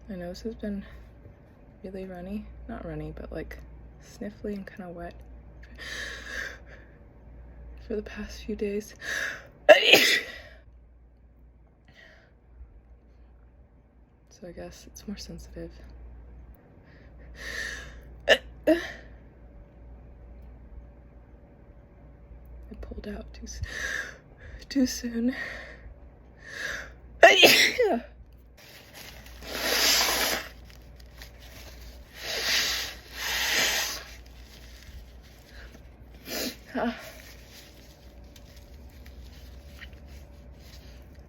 My nose has been really runny. Not runny, but like sniffly and kind of wet for the past few days. So I guess it's more sensitive. I pulled out too soon. Yeah.